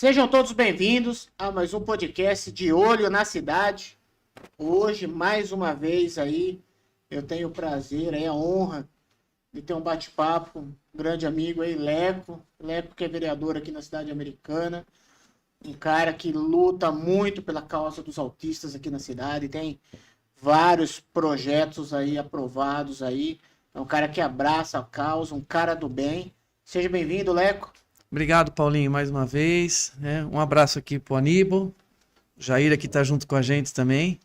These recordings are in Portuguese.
Sejam todos bem-vindos a mais um podcast de Olho na Cidade. Hoje, mais uma vez aí, eu tenho o prazer, aí, a honra de ter um bate-papo com um grande amigo aí, Leco. Leco que é vereador aqui na cidade americana. Um cara que luta muito pela causa dos autistas aqui na cidade. Tem vários projetos aí aprovados aí. É um cara que abraça a causa, um cara do bem. Seja bem-vindo, Leco. Obrigado, Paulinho, mais uma vez, né? Um abraço aqui pro Aníbal, Jair aqui tá junto com a gente também.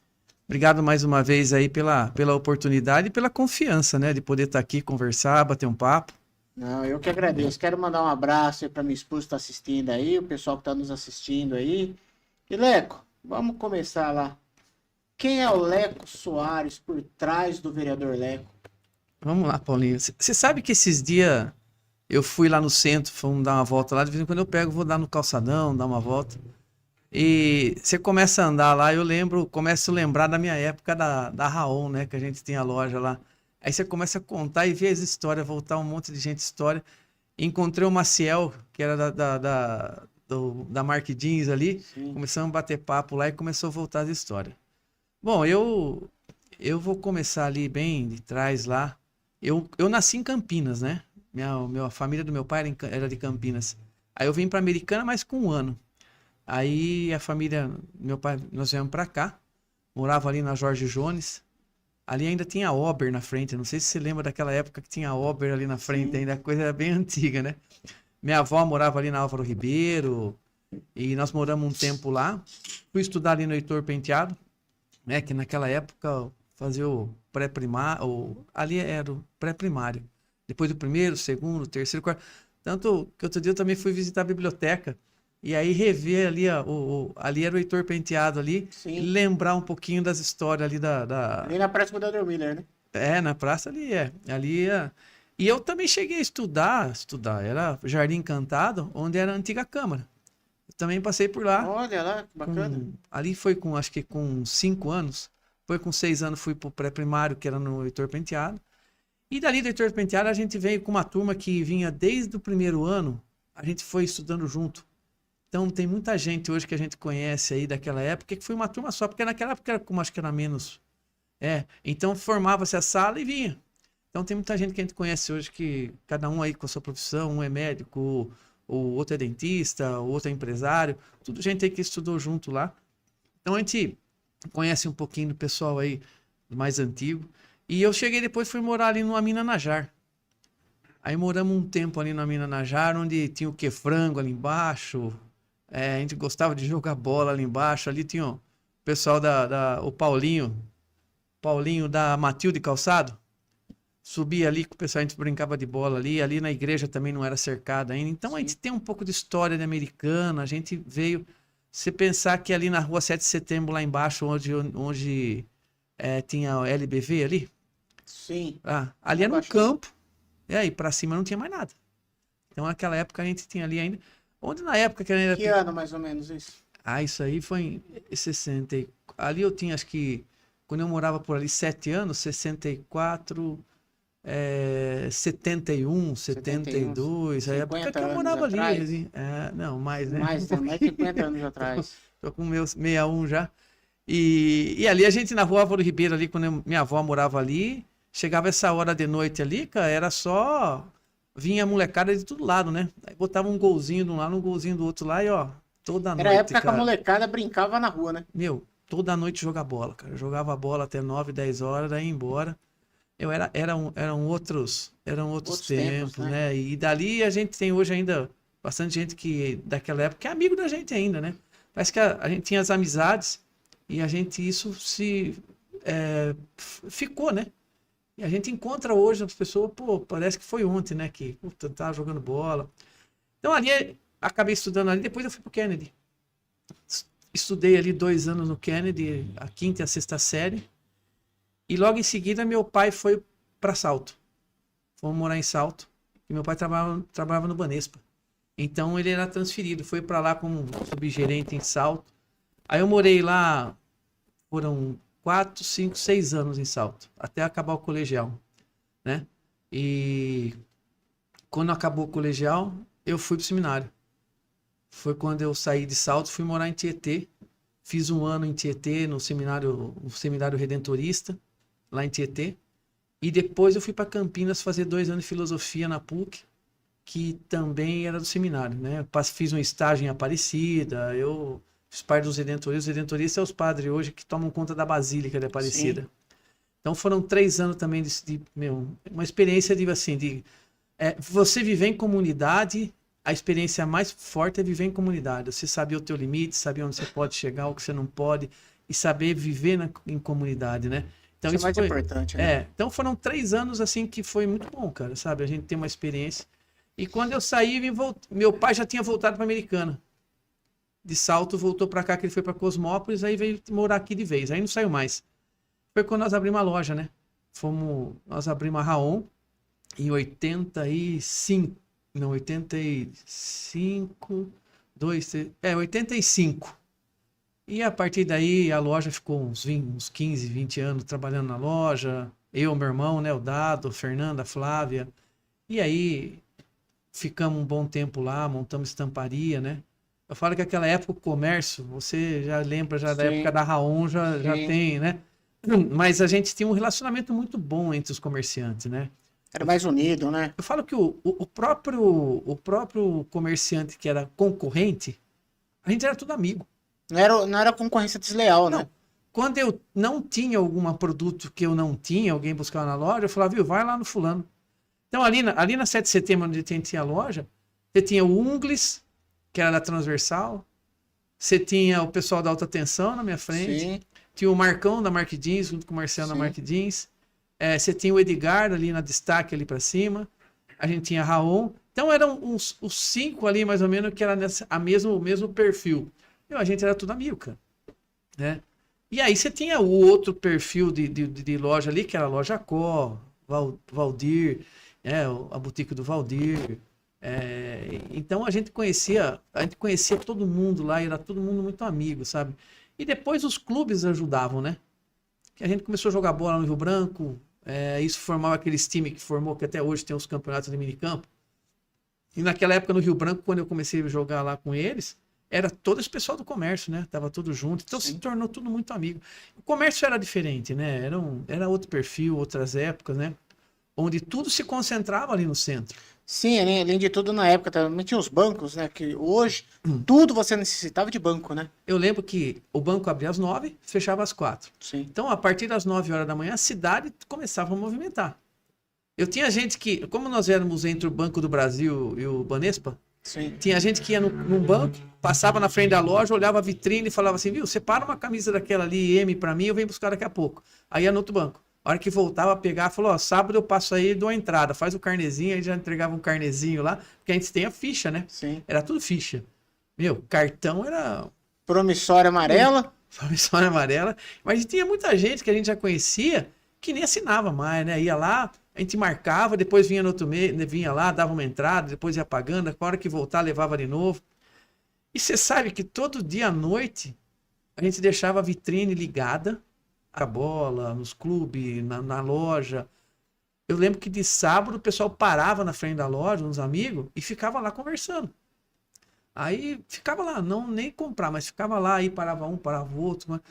Obrigado mais uma vez aí pela oportunidade e pela confiança, né? De poder estar aqui, conversar, bater um papo. Não, eu que agradeço. Quero mandar um abraço aí para minha esposa que está assistindo aí, o pessoal que está nos assistindo aí. E Leco, vamos começar lá. Quem é o Leco Soares por trás do vereador Leco? Vamos lá, Paulinho. Você sabe que esses dias eu fui lá no centro, fomos dar uma volta lá, de vez em quando eu pego, vou dar no calçadão, dar uma volta. E você começa a andar lá, começo a lembrar da minha época da Raon, né? Que a gente tinha a loja lá. Aí você começa a contar e ver as histórias, voltar um monte de gente história. Encontrei o Maciel, que era da Mark Jeans ali. Sim. Começamos a bater papo lá e começou a voltar as histórias. Bom, eu vou começar ali bem de trás lá. Eu nasci em Campinas, né? A família do meu pai era de Campinas. Aí eu vim para Americana, mas com um ano. Aí a família, meu pai, nós viemos para cá. Morava ali na Jorge Jones. Ali ainda tinha Ober na frente. Não sei se você lembra daquela época que tinha Ober ali na frente. Sim. Ainda a coisa era bem antiga, né? Minha avó morava ali na Álvaro Ribeiro. E nós moramos um tempo lá. Fui estudar ali no Heitor Penteado, né? Que naquela época fazia o pré-primário. Ali era o pré-primário. Depois do primeiro, segundo, terceiro, quarto. Tanto que outro dia eu também fui visitar a biblioteca. E aí rever ali, ali era o Heitor Penteado ali. Sim. E lembrar um pouquinho das histórias ali Ali na Praça do Dr. Miller, né? na praça ali é. Ali é. E eu também cheguei a estudar, era Jardim Encantado, onde era a antiga Câmara. Eu também passei por lá. Olha lá, que bacana. Ali foi acho que com 5 anos. Foi com 6 anos fui pro pré-primário, que era no Heitor Penteado. E dali do Heitor Penteado a gente veio com uma turma que vinha desde o primeiro ano, a gente foi estudando junto. Então tem muita gente hoje que a gente conhece aí daquela época que foi uma turma só, porque naquela época era como acho que era menos. Então formava-se a sala e vinha. Então tem muita gente que a gente conhece hoje que cada um aí com a sua profissão, um é médico, o outro é dentista, o outro é empresário, tudo gente aí que estudou junto lá. Então a gente conhece um pouquinho do pessoal aí mais antigo. E eu cheguei depois, fui morar ali numa Mina Najar. Aí moramos um tempo ali na Mina Najar, onde tinha o que frango ali embaixo. A gente gostava de jogar bola ali embaixo. Ali tinha o pessoal o Paulinho da Matilde Calçado. Subia ali com o pessoal, a gente brincava de bola ali. Ali na igreja também não era cercado ainda. Então a gente tem um pouco de história de Americana. A gente veio... Se pensar que ali na rua 7 de setembro, lá embaixo, onde tinha o LBV ali. Sim. Ali era um campo. E aí, pra cima não tinha mais nada. Então, naquela época, a gente tinha ali ainda... Onde na época que ainda... Que ano, mais ou menos, isso? Isso aí foi em 60... Ali eu tinha, acho que... Quando eu morava por ali, 7 anos, 64... 71, 72... Aí, a época que eu morava ali. Assim, não, mais, né? Mais de 50 anos atrás. Tô com meus 61 já. E ali a gente na rua Álvaro Ribeiro ali, quando minha avó morava ali, chegava essa hora de noite ali, cara, era só... Vinha a molecada de todo lado, né? Aí botava um golzinho de um lado, um golzinho do outro lá e ó, toda noite, Era a época cara. que a molecada brincava na rua, né? Meu, toda noite jogar bola, cara. Eu jogava bola até 9, 10 horas, daí ia embora. Eram outros tempos, né? E dali a gente tem hoje ainda bastante gente que daquela época que é amigo da gente ainda, né? Parece que a gente tinha as amizades e a gente isso ficou, né? E a gente encontra hoje as pessoas, pô, parece que foi ontem, né? Que tava jogando bola. Então ali acabei estudando ali, depois eu fui pro Kennedy. Estudei ali 2 anos no Kennedy, a 5ª e a 6ª série. E logo em seguida meu pai foi para Salto. Fomos morar em Salto. E meu pai trabalhava no Banespa. Então ele era transferido, foi para lá como subgerente em Salto. Aí eu morei lá, foram 4, 5, 6 anos em Salto, até acabar o colegial, né? E quando acabou o colegial, eu fui pro seminário. Foi quando eu saí de Salto, fui morar em Tietê. Fiz um ano em Tietê, no seminário Redentorista, lá em Tietê. E depois eu fui para Campinas fazer 2 anos de filosofia na PUC, que também era do seminário, né? Fiz um estágio em Aparecida, eu fiz parte dos redentoristas. Os redentoristas são os padres hoje que tomam conta da Basílica de Aparecida. Sim. Então foram 3 anos também uma experiência você viver em comunidade. A experiência mais forte é viver em comunidade. Você saber o teu limite, saber onde você pode chegar, o que você não pode, e saber viver em comunidade, né? Então, isso é mais importante, né? Então foram 3 anos assim que foi muito bom, cara, sabe? A gente tem uma experiência. E quando eu saí, meu pai já tinha voltado para Americana. De Salto, voltou para cá, que ele foi para Cosmópolis, aí veio morar aqui de vez. Aí não saiu mais. Foi quando nós abrimos a loja, né? Nós abrimos a Raon em 85. Não, 85, 85. E a partir daí a loja ficou uns 15, 20 anos trabalhando na loja. Eu, meu irmão, né, o Dado, Fernanda, Flávia. E aí ficamos um bom tempo lá, montamos estamparia, né? Eu falo que aquela época o comércio, você já lembra já da época da Raon, já tem, né? Mas a gente tinha um relacionamento muito bom entre os comerciantes, né? Era mais unido, né? Eu falo que o próprio comerciante que era concorrente, a gente era tudo amigo. Não era concorrência desleal, não. Né? Quando eu não tinha algum produto que eu não tinha, alguém buscava na loja, eu falava, viu, vai lá no fulano. Então ali na 7 de setembro, onde tinha a loja, você tinha o Ungles, que era da Transversal, você tinha o pessoal da Alta Tensão na minha frente, Sim. Tinha o Marcão da Mark Jeans, junto com o Marcelo da Mark Jeans, você tinha o Edgar ali na Destaque ali para cima, a gente tinha a Raon, então eram os 5 ali mais ou menos que era o mesmo perfil. A gente era tudo amigo, cara, né? E aí você tinha o outro perfil de loja ali, que era a Loja Có, Valdir, a boutique do Valdir. Então a gente conhecia todo mundo lá, e era todo mundo muito amigo, sabe? E depois os clubes ajudavam, né? Que a gente começou a jogar bola no Rio Branco, isso formava aqueles times que formou, que até hoje tem os campeonatos de minicampo. E naquela época no Rio Branco, quando eu comecei a jogar lá com eles, era todo esse pessoal do comércio, né? Tava tudo junto. Então se tornou tudo muito amigo. O comércio era diferente, né? Era outro perfil, outras épocas, né? Onde tudo se concentrava ali no centro. Sim, além de tudo, na época também tinha os bancos, né? Que hoje tudo você necessitava de banco, né? Eu lembro que o banco abria às 9, fechava às 4. Sim. Então, a partir das 9 horas da manhã, a cidade começava a movimentar. Eu tinha gente que, como nós éramos entre o Banco do Brasil e o Banespa, Sim. Tinha gente que ia num banco, passava na frente da loja, olhava a vitrine e falava assim, viu, separa uma camisa daquela ali, M pra mim, eu venho buscar daqui a pouco. Aí ia no outro banco. A hora que voltava a pegar, falou, ó, sábado eu passo aí e dou a entrada, faz o carnezinho, aí já entregava um carnezinho lá, porque a gente tem a ficha, né? Sim. Era tudo ficha. Meu, cartão era... Promissória amarela. Promissória amarela. Mas tinha muita gente que a gente já conhecia que nem assinava mais, né? Ia lá, a gente marcava, depois vinha no outro mês, vinha lá, dava uma entrada, depois ia pagando, a hora que voltar levava de novo. E você sabe que todo dia à noite a gente deixava a vitrine ligada, a bola, nos clubes, na loja. Eu lembro que de sábado o pessoal parava na frente da loja, uns amigos, e ficava lá conversando. Aí ficava lá, não nem comprar, mas ficava lá, aí parava um, parava o outro. Mas...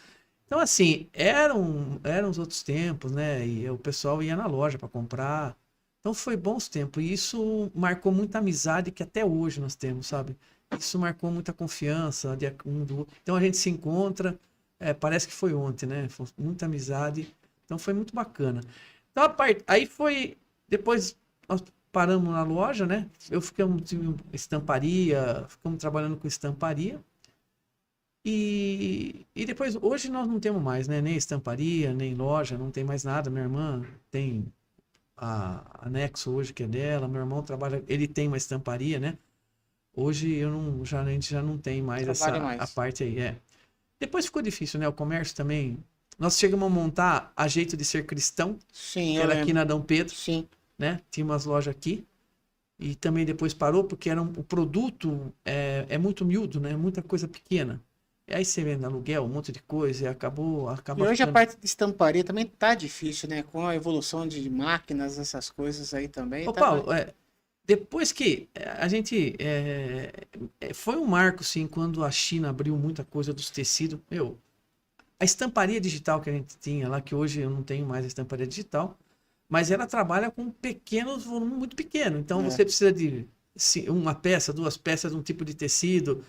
Então, assim, eram os outros tempos, né? E o pessoal ia na loja para comprar. Então, foi bons tempos. E isso marcou muita amizade que até hoje nós temos, sabe? Isso marcou muita confiança. Então, a gente se encontra, parece que foi ontem, né? Foi muita amizade. Então, foi muito bacana. Então, aí foi... Depois, nós paramos na loja, né? Eu ficamos estamparia, ficamos trabalhando com estamparia. E depois, hoje nós não temos mais, né? Nem estamparia, nem loja, não tem mais nada. Minha irmã tem a Nexo hoje, que é dela. Meu irmão trabalha, ele tem uma estamparia, né? Hoje a gente já não tem mais a parte aí. Depois ficou difícil, né? O comércio também. Nós chegamos a montar a Jeito de Ser Cristão, Sim, que era aqui na Dom Pedro. Sim. Né? Tinha umas lojas aqui. E também depois parou, porque o produto é muito miúdo, né? Muita coisa pequena. E aí você vende aluguel, um monte de coisa, e acaba E hoje a parte de estamparia também tá difícil, né? Com a evolução de máquinas, essas coisas aí também. Ô, Paulo, depois que a gente. Foi um marco, sim, quando a China abriu muita coisa dos tecidos. Meu, a estamparia digital que a gente tinha lá, que hoje eu não tenho mais a estamparia digital, mas ela trabalha com pequenos volumes muito pequeno. Então É. você precisa de uma peça, duas peças de um tipo de tecido,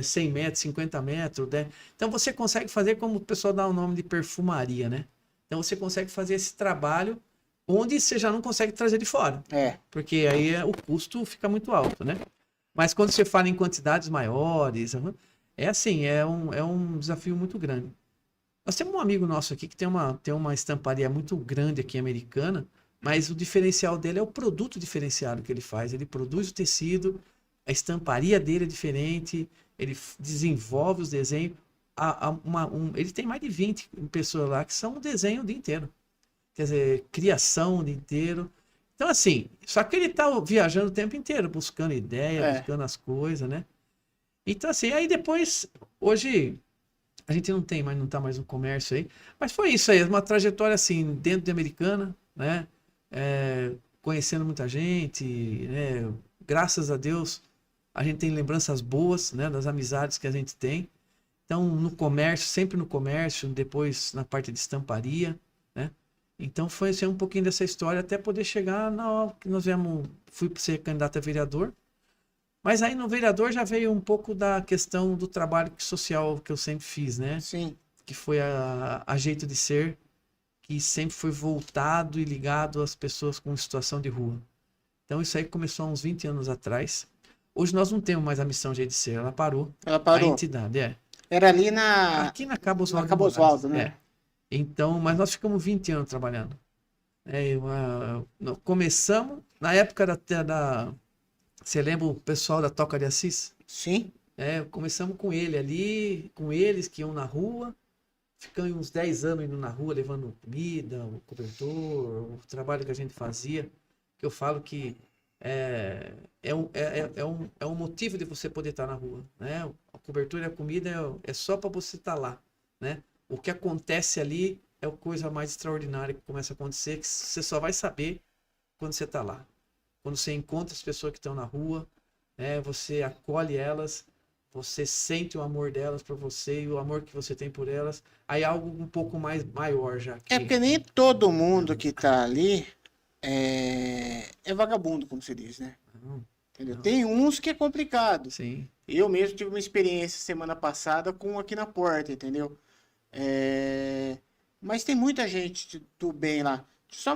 100 metros, 50 metros, né? Então você consegue fazer como o pessoal dá o nome de perfumaria, né? Então você consegue fazer esse trabalho onde você já não consegue trazer de fora, É. porque aí o custo fica muito alto, né? Mas quando você fala em quantidades maiores, é assim, é um desafio muito grande. Nós temos um amigo nosso aqui que tem uma estamparia muito grande aqui americana, mas o diferencial dele é o produto diferenciado que ele faz. Ele produz o tecido, a estamparia dele é diferente, ele desenvolve os desenhos. Ele tem mais de 20 pessoas lá que são um desenho o dia inteiro. Quer dizer, criação o dia inteiro. Então, assim, só que ele tá viajando o tempo inteiro, buscando ideia, buscando as coisas, né? Então, assim, aí depois, hoje, a gente não tá mais no comércio aí, mas foi isso aí, uma trajetória assim, dentro de Americana, né? Conhecendo muita gente, né? Graças a Deus, a gente tem lembranças boas, né? Das amizades que a gente tem. Então, no comércio, sempre no comércio, depois na parte de estamparia, né? Então, foi assim, um pouquinho dessa história até poder chegar na hora que fui ser candidato a vereador. Mas aí no vereador já veio um pouco da questão do trabalho social que eu sempre fiz, né? Sim. Que foi a Jeito de Ser, que sempre foi voltado e ligado às pessoas com situação de rua. Então isso aí começou há uns 20 anos atrás. Hoje nós não temos mais a missão Jeito de Ser, ela parou. Ela A parou. entidade, Era ali na. Aqui na Cabo Na Oswaldo de Cabo Moraes. Oswaldo, né? Então, mas nós ficamos 20 anos trabalhando. Começamos, na época você lembra o pessoal da Toca de Assis? Sim. Começamos com ele ali, com eles que iam na rua, ficamos uns 10 anos indo na rua, levando comida, o cobertor, o trabalho que a gente fazia, que eu falo que é um motivo de você poder estar na rua, né? A cobertura e a comida é só para você estar lá, né? O que acontece ali é a coisa mais extraordinária que começa a acontecer, que você só vai saber quando você está lá. Quando você encontra as pessoas que estão na rua, né? Você acolhe elas, você sente o amor delas para você e o amor que você tem por elas. Aí é algo um pouco mais maior já. Porque nem todo mundo que tá ali é vagabundo, como se diz, né? Entendeu? Não. Tem uns que é complicado. Sim. Eu mesmo tive uma experiência semana passada com um aqui na porta, entendeu? Mas tem muita gente do bem lá.